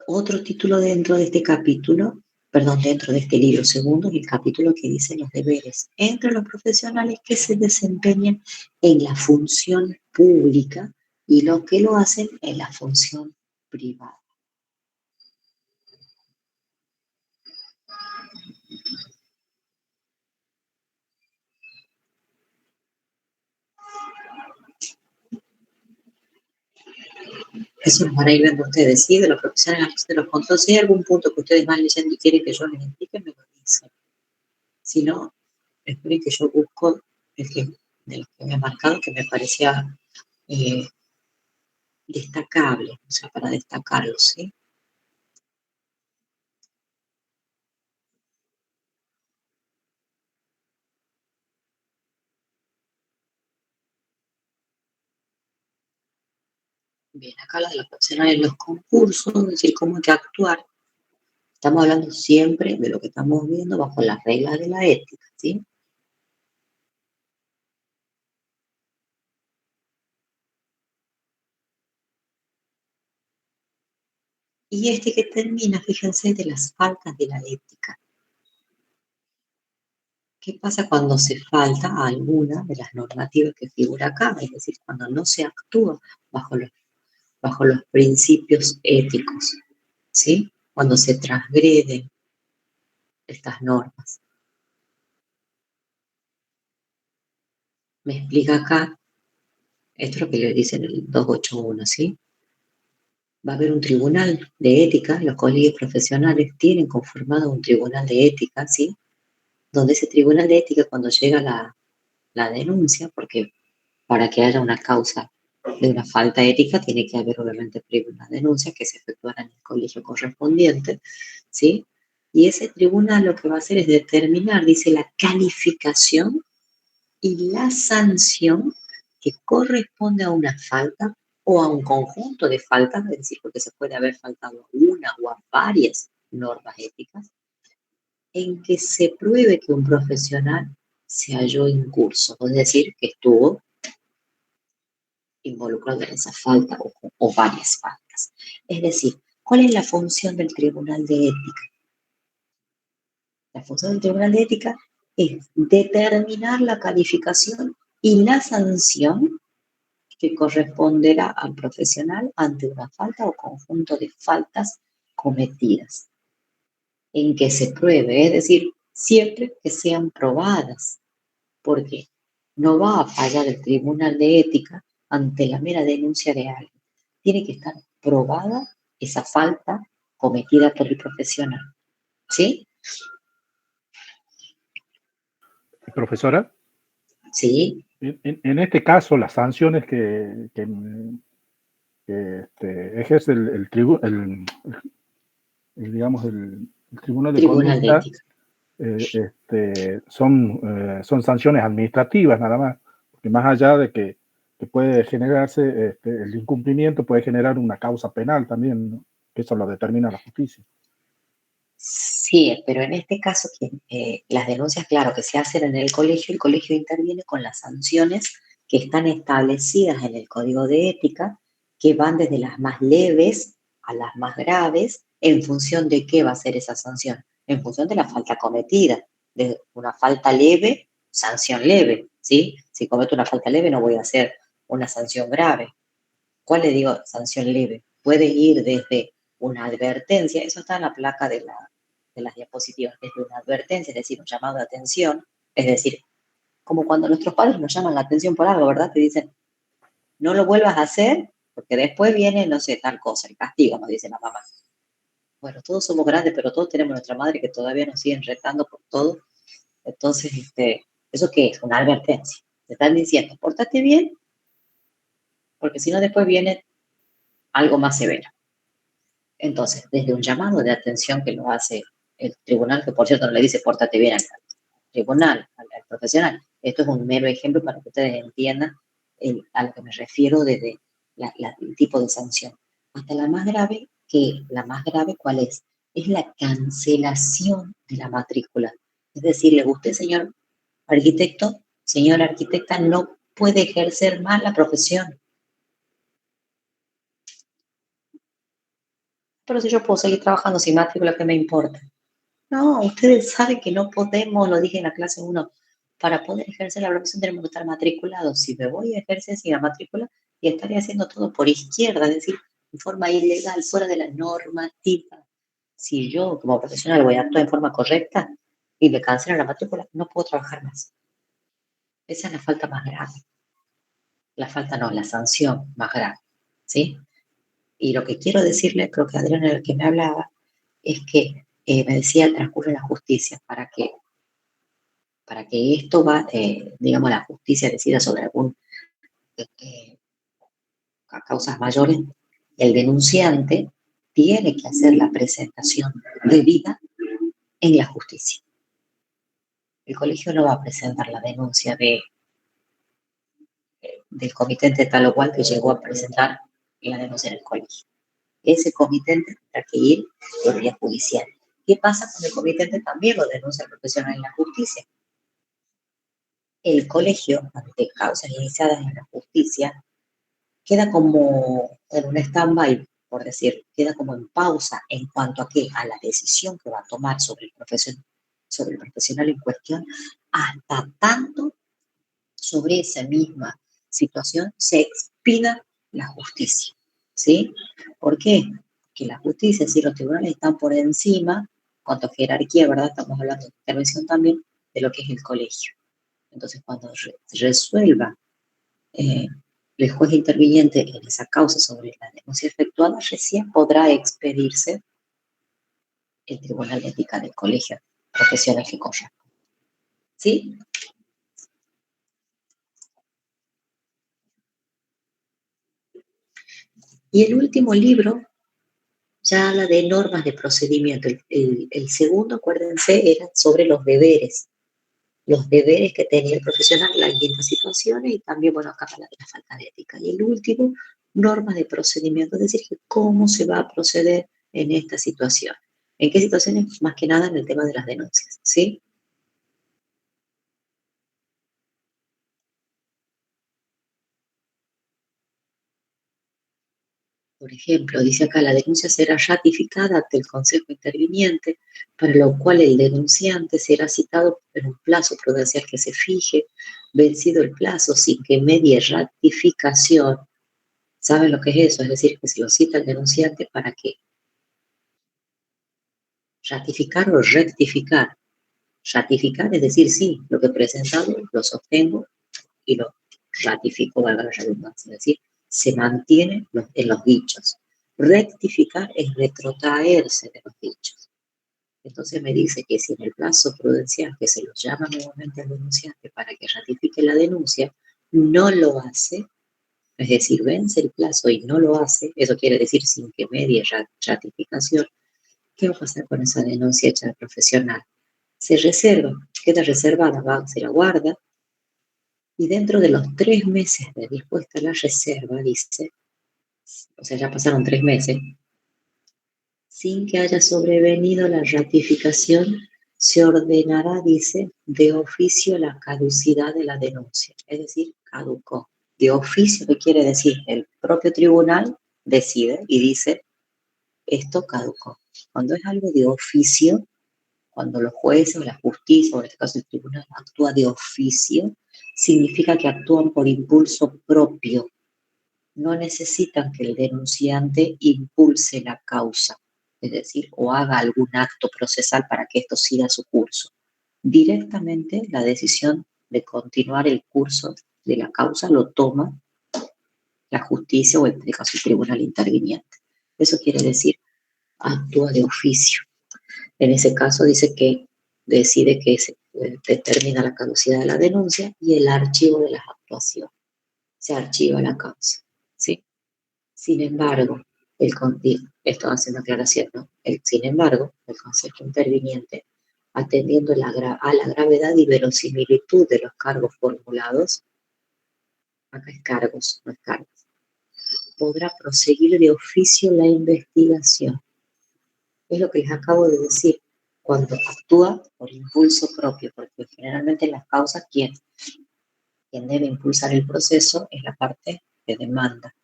Otro título dentro de este capítulo, perdón, dentro de este libro segundo, es el capítulo que dice los deberes entre los profesionales que se desempeñan en la función pública y los que lo hacen en la función privada. Eso lo van a ir viendo ustedes, ¿sí? De los profesionales de los controles. Si hay algún punto que ustedes van leyendo y quieren que yo les explique, me lo dicen. Si no, esperen que yo busco de los que me ha marcado que me parecía destacable, o sea, para destacarlo, ¿sí? Bien, acá la de los profesionales en los concursos, es decir, cómo hay que actuar. Estamos hablando siempre de lo que estamos viendo bajo las reglas de la ética, ¿sí? Y este que termina, fíjense, de las faltas de la ética. ¿Qué pasa cuando se falta alguna de las normativas que figura acá? Es decir, cuando no se actúa bajo los principios éticos, ¿sí? Cuando se transgreden estas normas. Me explica acá, esto es lo que le dice en el 281, ¿sí? Va a haber un tribunal de ética, los colegios profesionales tienen conformado un tribunal de ética, ¿sí? Donde ese tribunal de ética, cuando llega la denuncia, porque para que haya una causa de una falta ética, tiene que haber obviamente primero una denuncia que se efectuará en el colegio correspondiente, ¿sí? Y ese tribunal lo que va a hacer es determinar, dice, la calificación y la sanción que corresponde a una falta o a un conjunto de faltas, es decir, porque se puede haber faltado a una o a varias normas éticas, en que se pruebe que un profesional se halló incurso, es decir, que estuvo involucrado en esa falta o varias faltas. Es decir, ¿cuál es la función del Tribunal de Ética? La función del Tribunal de Ética es determinar la calificación y la sanción que corresponderá al profesional ante una falta o conjunto de faltas cometidas, en que se pruebe, es decir, siempre que sean probadas, porque no va a fallar el Tribunal de Ética ante la mera denuncia de alguien. Tiene que estar probada esa falta cometida por el profesional. ¿Sí? Profesora, Sí. en este caso, las sanciones que ejerce digamos, el Tribunal de Tribunal de Conducta Ética. son sanciones administrativas nada más, porque más allá de que puede generarse el incumplimiento, puede generar una causa penal también, ¿no? Que eso lo determina la justicia. Sí, pero en este caso las denuncias, claro, que se hacen en el colegio interviene con las sanciones que están establecidas en el Código de Ética, que van desde las más leves a las más graves, en función de qué va a ser esa sanción, en función de la falta cometida. De una falta leve, sanción leve, ¿sí? Si cometo una falta leve no voy a hacer una sanción grave. ¿Cuál le digo sanción leve? Puede ir desde una advertencia, eso está en la placa de las diapositivas, desde una advertencia, es decir, un llamado de atención, es decir, como cuando nuestros padres nos llaman la atención por algo, ¿verdad? Te dicen, no lo vuelvas a hacer, porque después viene, no sé, tal cosa, el castigo, nos dice la mamá. Bueno, todos somos grandes, pero todos tenemos nuestra madre que todavía nos siguen retando por todo. Entonces, ¿eso qué es? Una advertencia. Te están diciendo, pórtate bien, porque si no después viene algo más severo. Entonces, desde un llamado de atención que lo hace el tribunal, que por cierto no le dice pórtate bien al tribunal, al profesional. Esto es un mero ejemplo para que ustedes entiendan a lo que me refiero desde el tipo de sanción. Hasta la más grave, ¿cuál es? Es la cancelación de la matrícula. Es decir, usted, señor arquitecto, señora arquitecta, no puede ejercer más la profesión. Pero si yo puedo seguir trabajando sin matrícula, ¿qué me importa? No, ustedes saben que no podemos, lo dije en la clase 1, para poder ejercer la profesión tenemos que estar matriculados. Si me voy a ejercer sin la matrícula, y estaría haciendo todo por izquierda, es decir, de forma ilegal, fuera de la normativa. Si yo como profesional voy a actuar en forma correcta y me cancelan la matrícula, no puedo trabajar más. Esa es la falta más grave. La sanción más grave, ¿sí? Y lo que quiero decirle, creo que Adrián era el que me hablaba, es que me decía el transcurso de la justicia, para que esto digamos, la justicia decida sobre algún causas mayores, el denunciante tiene que hacer la presentación debida en la justicia. El colegio no va a presentar la denuncia del comitente tal o cual que llegó a presentar la denuncia en el colegio. Ese comitente tendrá que ir por vía judicial. ¿Qué pasa cuando el comitente también lo denuncia al profesional en la justicia? El colegio, ante causas iniciadas en la justicia, queda como en un stand-by, por decir, queda como en pausa en cuanto a la decisión que va a tomar sobre el profesional en cuestión, hasta tanto sobre esa misma situación se expida la justicia, ¿sí? ¿Por qué? Porque la justicia, si los tribunales están por encima, cuanto a jerarquía, ¿verdad? Estamos hablando de intervención también, de lo que es el colegio. Entonces, cuando resuelva el juez interviniente en esa causa sobre la denuncia efectuada, recién podrá expedirse el Tribunal de Ética del colegio profesional que corresponde. ¿Sí? Y el último libro ya habla de normas de procedimiento. El segundo, acuérdense, era sobre los deberes que tenía el profesional en las distintas situaciones y también, bueno, acá habla de la falta de ética. Y el último, normas de procedimiento, es decir, cómo se va a proceder en esta situación. ¿En qué situaciones? Más que nada en el tema de las denuncias, ¿sí? Por ejemplo, dice acá, la denuncia será ratificada ante el Consejo Interviniente, para lo cual el denunciante será citado en un plazo prudencial que se fije, vencido el plazo sin que medie ratificación. ¿Saben lo que es eso? Es decir, que se lo cita el denunciante para que ratificar o rectificar. Ratificar es decir, sí, lo que he presentado lo sostengo y lo ratifico, valga la redundancia, es decir, se mantiene en los dichos. Rectificar es retrotraerse de los dichos. Entonces me dice que si en el plazo prudencial que se lo llama nuevamente al denunciante para que ratifique la denuncia, no lo hace, es decir, vence el plazo y no lo hace, eso quiere decir sin que medie ratificación, ¿qué va a pasar con esa denuncia hecha de profesional? Se reserva, queda reservada, se la guarda, y dentro de los 3 meses de dispuesta la reserva, dice, o sea, ya pasaron 3 meses, sin que haya sobrevenido la ratificación, se ordenará, dice, de oficio la caducidad de la denuncia. Es decir, caducó. De oficio, ¿qué quiere decir? El propio tribunal decide y dice, esto caducó. Cuando es algo de oficio, cuando los jueces o la justicia, o en este caso el tribunal, actúa de oficio, significa que actúan por impulso propio. No necesitan que el denunciante impulse la causa, es decir, o haga algún acto procesal para que esto siga su curso. Directamente la decisión de continuar el curso de la causa lo toma la justicia o en este caso el tribunal interviniente. Eso quiere decir, actúa de oficio. En ese caso dice que decide que se determina la caducidad de la denuncia y el archivo de las actuaciones. Se archiva la causa, ¿sí? Sin embargo, esto haciendo aclaración, ¿no? Sin embargo, el Consejo Interviniente, atendiendo a la gravedad y verosimilitud de los cargos formulados, acá es cargos, no es cargos, podrá proseguir de oficio la investigación. Es lo que les acabo de decir, cuando actúa por impulso propio, porque generalmente en las causas quien debe impulsar el proceso es la parte de demanda.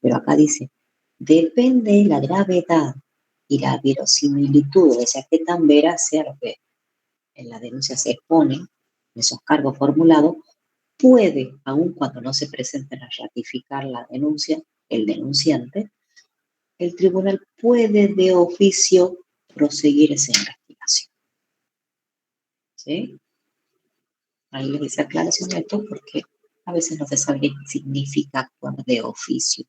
Pero acá dice, depende de la gravedad y la verosimilitud, o sea, qué tan veraz sea lo que en la denuncia se expone, esos cargos formulados, puede, aun cuando no se presenten a ratificar la denuncia, el denunciante, el tribunal puede de oficio proseguir esa investigación. ¿Sí? Ahí les hice aclaración a esto porque a veces no se sabe qué significa actuar de oficio.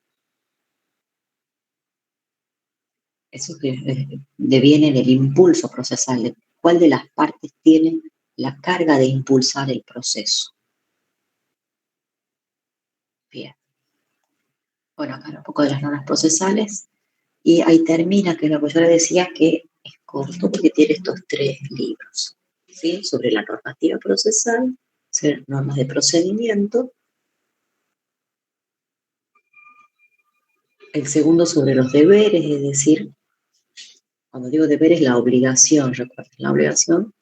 Eso que deviene del impulso procesal, cuál de las partes tiene la carga de impulsar el proceso. Bien. Bueno, acá un poco de las normas procesales y ahí termina, que lo que yo le decía que es corto porque tiene estos 3 libros, ¿sí? Sobre la normativa procesal, normas de procedimiento. El segundo sobre los deberes, es decir, cuando digo deberes, la obligación, recuerden, la obligación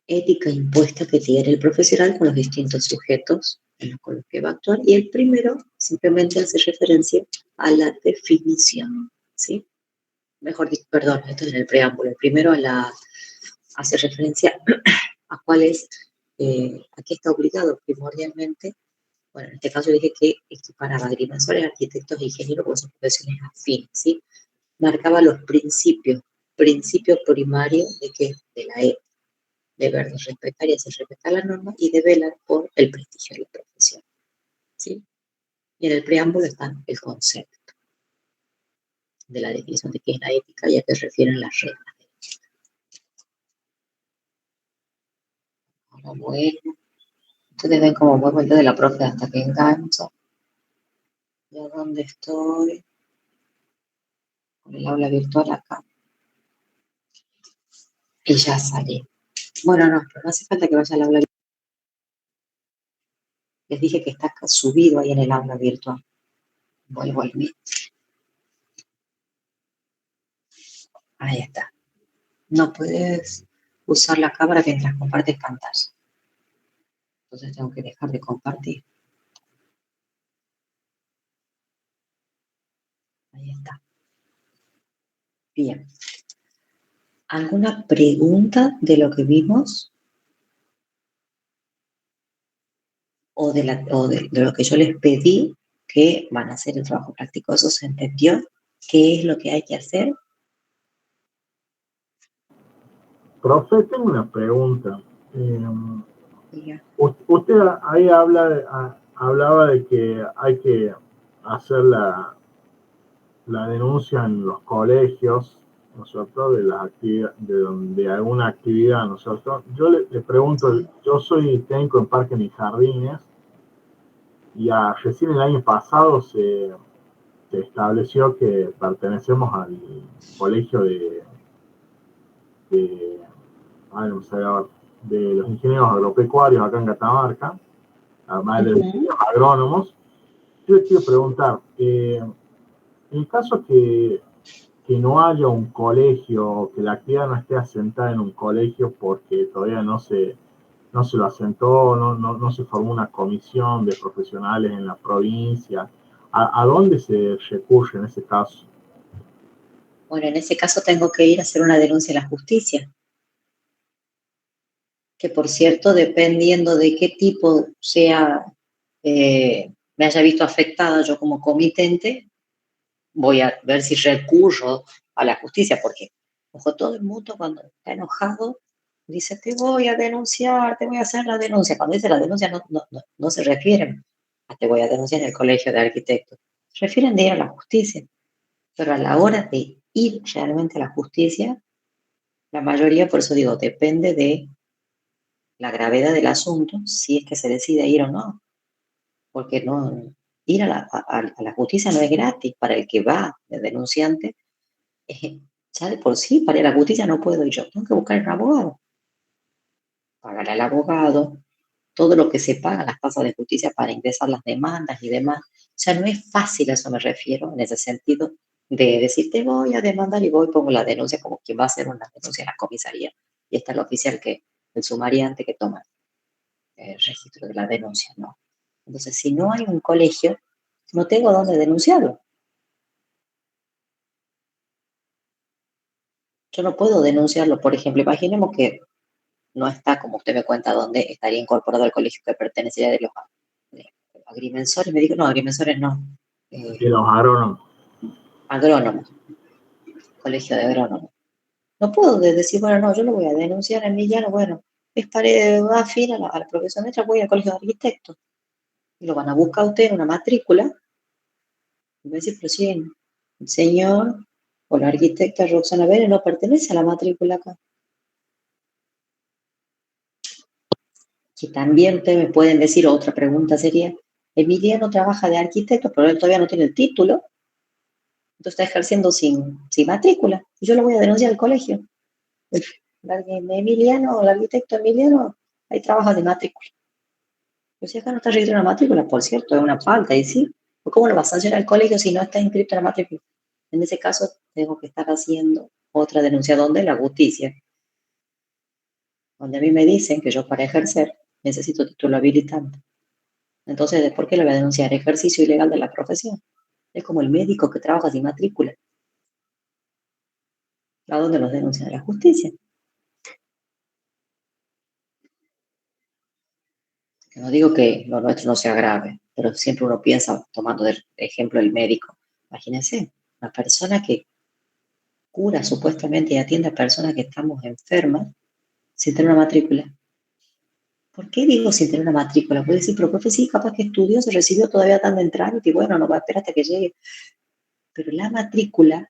ética impuesta que tiene el profesional con los distintos sujetos con los que va a actuar. Y el primero simplemente hace referencia a la definición, ¿sí? Mejor dicho, perdón, esto es en el preámbulo. El primero hace referencia a cuál es, a qué está obligado primordialmente. Bueno, en este caso dije que equiparaba agrimensores, arquitectos e ingenieros porque son profesiones afines, ¿sí? Marcaba los principios primarios de la ética. Deber de respetar y hacer respetar la norma y de velar por el prestigio de la profesión. ¿Sí? Y en el preámbulo está el concepto de la definición de qué es la ética y a qué se refieren las reglas de ética. Ahora, bueno, ustedes ven cómo muevo el dedo de la profe hasta que engancho. ¿Ya dónde estoy? Con el aula virtual acá. Y ya salí. Bueno, no, pero no hace falta que vaya al aula virtual. Les dije que está subido ahí en el aula virtual. Vuelvo al mío. Ahí está. No puedes usar la cámara mientras compartes pantalla. Entonces tengo que dejar de compartir. Ahí está. Bien. ¿Alguna pregunta de lo que vimos? O de lo que yo les pedí, que van a hacer el trabajo práctico. ¿Eso se entendió? ¿Qué es lo que hay que hacer? Profe, tengo una pregunta. Diga. Usted ahí hablaba de que hay que hacer la denuncia en los colegios, nosotros, de alguna actividad, nosotros. Yo le pregunto, Sí. yo soy técnico en parques y jardines, y recién el año pasado se estableció que pertenecemos al colegio de, no sé, de los ingenieros agropecuarios acá en Catamarca, además de los ingenieros agrónomos. Yo les quiero preguntar, en el caso que no haya un colegio, que la actividad no esté asentada en un colegio porque todavía no se lo asentó, no se formó una comisión de profesionales en la provincia, ¿a dónde se recurre en ese caso? Bueno, en ese caso tengo que ir a hacer una denuncia a la justicia, que por cierto, dependiendo de qué tipo sea, me haya visto afectada yo como comitente, voy a ver si recurro a la justicia, porque, ojo, todo el mundo cuando está enojado dice, te voy a denunciar, te voy a hacer la denuncia. Cuando dice la denuncia no se refieren a te voy a denunciar en el colegio de arquitectos, se refieren de ir a la justicia. Pero a la hora de ir realmente a la justicia, la mayoría, por eso digo, depende de la gravedad del asunto, si es que se decide ir o no, porque no, ir a la justicia no es gratis para el que va de denunciante. Ya de por sí, para ir a la justicia no puedo ir yo, tengo que buscar un abogado, pagar al abogado, todo lo que se paga las tasas de justicia para ingresar las demandas y demás. O sea, no es fácil, a eso me refiero, en ese sentido, de decir, te voy a demandar y voy, pongo la denuncia como quien va a hacer una denuncia en la comisaría. Y está el oficial el sumariante que toma el registro de la denuncia, ¿no? Entonces, si no hay un colegio, no tengo dónde denunciarlo. Yo no puedo denunciarlo, por ejemplo, imaginemos que no está, como usted me cuenta, dónde estaría incorporado al colegio que pertenecería de los agrimensores. Me dijo, no, agrimensores no. De los agrónomos. Agrónomos, colegio de agrónomos. No puedo decir, bueno, no, yo lo voy a denunciar en Emiliano, bueno, es afín a la profesión nuestra, voy al colegio de arquitectos. Y lo van a buscar a usted en una matrícula. Y me dice, pero sí, el señor o la arquitecta Roxana Vélez no pertenece a la matrícula acá. Que también ustedes me pueden decir, otra pregunta sería, Emiliano trabaja de arquitecto, pero él todavía no tiene el título, entonces está ejerciendo sin matrícula, y yo lo voy a denunciar al colegio. Emiliano, el arquitecto Emiliano, ahí trabaja de matrícula. Pues si acá no está registrado en la matrícula, por cierto, es una falta, y sí, ¿cómo lo va a sancionar el colegio si no está inscrito en la matrícula? En ese caso, tengo que estar haciendo otra denuncia, donde la justicia, donde a mí me dicen que yo para ejercer necesito título habilitante. Entonces, ¿por qué lo voy a denunciar? Ejercicio ilegal de la profesión. Es como el médico que trabaja sin matrícula. ¿A dónde los denuncian? A la justicia. No digo que lo nuestro no sea grave, pero siempre uno piensa, tomando de ejemplo el médico. Imagínense, una persona que cura supuestamente y atiende a personas que estamos enfermas sin tener una matrícula. ¿Por qué digo sin tener una matrícula? Puede decir, pero profe, sí, capaz que estudió, se recibió, todavía estando en trámite y bueno, no va a esperar hasta que llegue. Pero la matrícula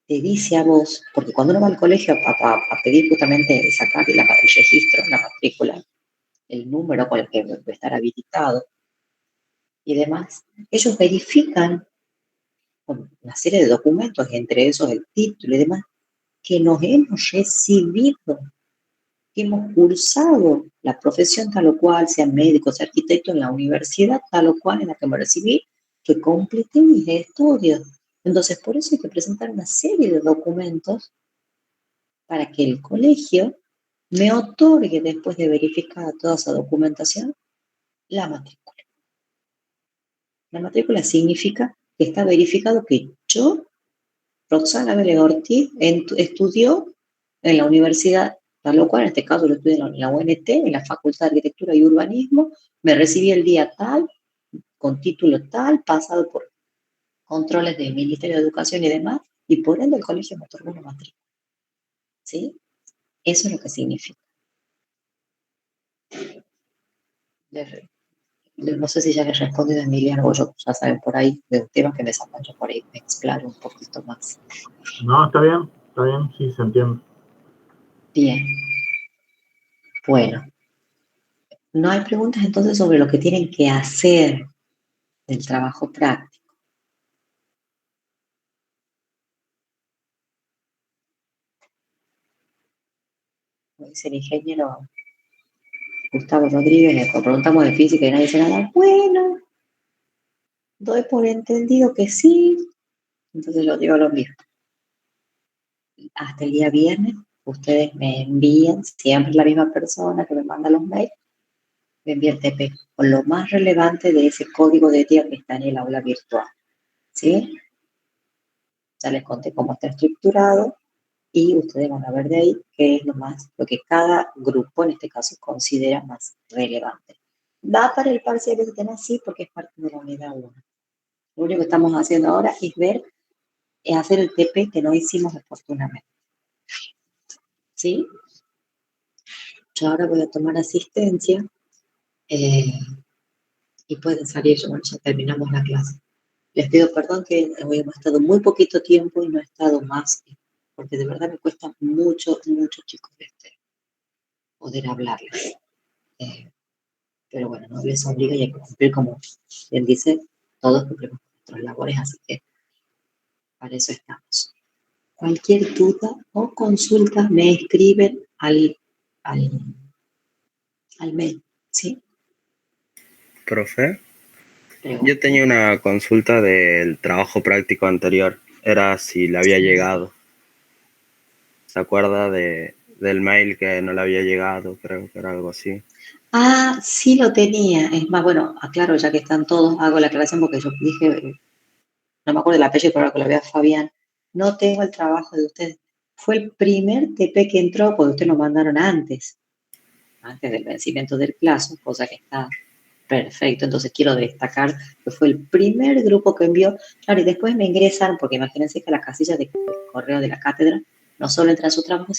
te dice a vos, porque cuando uno va al colegio a pedir justamente sacar el registro, la matrícula, el número con el que va a estar habilitado y demás, ellos verifican con una serie de documentos, entre esos el título y demás, que nos hemos recibido, que hemos cursado la profesión tal o cual, sea médico, sea arquitecto, en la universidad tal o cual en la que me recibí, que completé mis estudios. Entonces, por eso hay que presentar una serie de documentos para que el colegio me otorgue, después de verificada toda esa documentación, la matrícula. La matrícula significa que está verificado que yo, Roxana Vélez Ortiz, estudió en la universidad, tal o cual, en este caso lo estudié en la UNT, en la Facultad de Arquitectura y Urbanismo, me recibí el día tal, con título tal, pasado por controles del Ministerio de Educación y demás, y por ende el colegio me otorgó una matrícula. ¿Sí? Eso es lo que significa. No sé si ya les responde de Emiliano, o yo ya saben por ahí, de un tema que me sacan, yo por ahí me explaro un poquito más. No, está bien, sí, se entiende. Bien. Bueno, no hay preguntas entonces sobre lo que tienen que hacer del trabajo práctico. Como dice el ingeniero Gustavo Rodríguez, le preguntamos de física y nadie dice nada. Bueno, doy por entendido que sí, entonces yo digo lo mismo. Hasta el día viernes, ustedes me envían, siempre la misma persona que me manda los mails, me envía el TP con lo más relevante de ese código de ética que está en el aula virtual. ¿Sí? Ya les conté cómo está estructurado y ustedes van a ver de ahí qué es lo que cada grupo, en este caso, considera más relevante. Va para el parcial que se tiene así porque es parte de la unidad 1. Lo único que estamos haciendo ahora es hacer el TP que no hicimos oportunamente. ¿Sí? Yo ahora voy a tomar asistencia y pueden salir, bueno, ya terminamos la clase. Les pido perdón que hoy hemos estado muy poquito tiempo y no he estado más, porque de verdad me cuesta mucho, chicos, poder hablarles. Pero bueno, no les obliga y hay que cumplir, como bien dice, todos cumplimos nuestras labores, así que para eso estamos. Cualquier duda o consulta me escriben al mail, ¿sí? Profe, Pregunta. yo tenía una consulta del trabajo práctico anterior. Era si le había llegado. ¿Se acuerda del mail que no le había llegado? Creo que era algo así. Ah, sí lo tenía. Es más, bueno, aclaro, ya que están todos, hago la aclaración porque yo dije, no me acuerdo el apellido, pero ahora que lo vea Fabián, no tengo el trabajo de ustedes. Fue el primer TP que entró, porque ustedes lo mandaron antes del vencimiento del plazo, cosa que está perfecto. Entonces quiero destacar que fue el primer grupo que envió. Claro, y después me ingresan, porque imagínense que las casillas de correo de la cátedra no solo entran sus trabajos,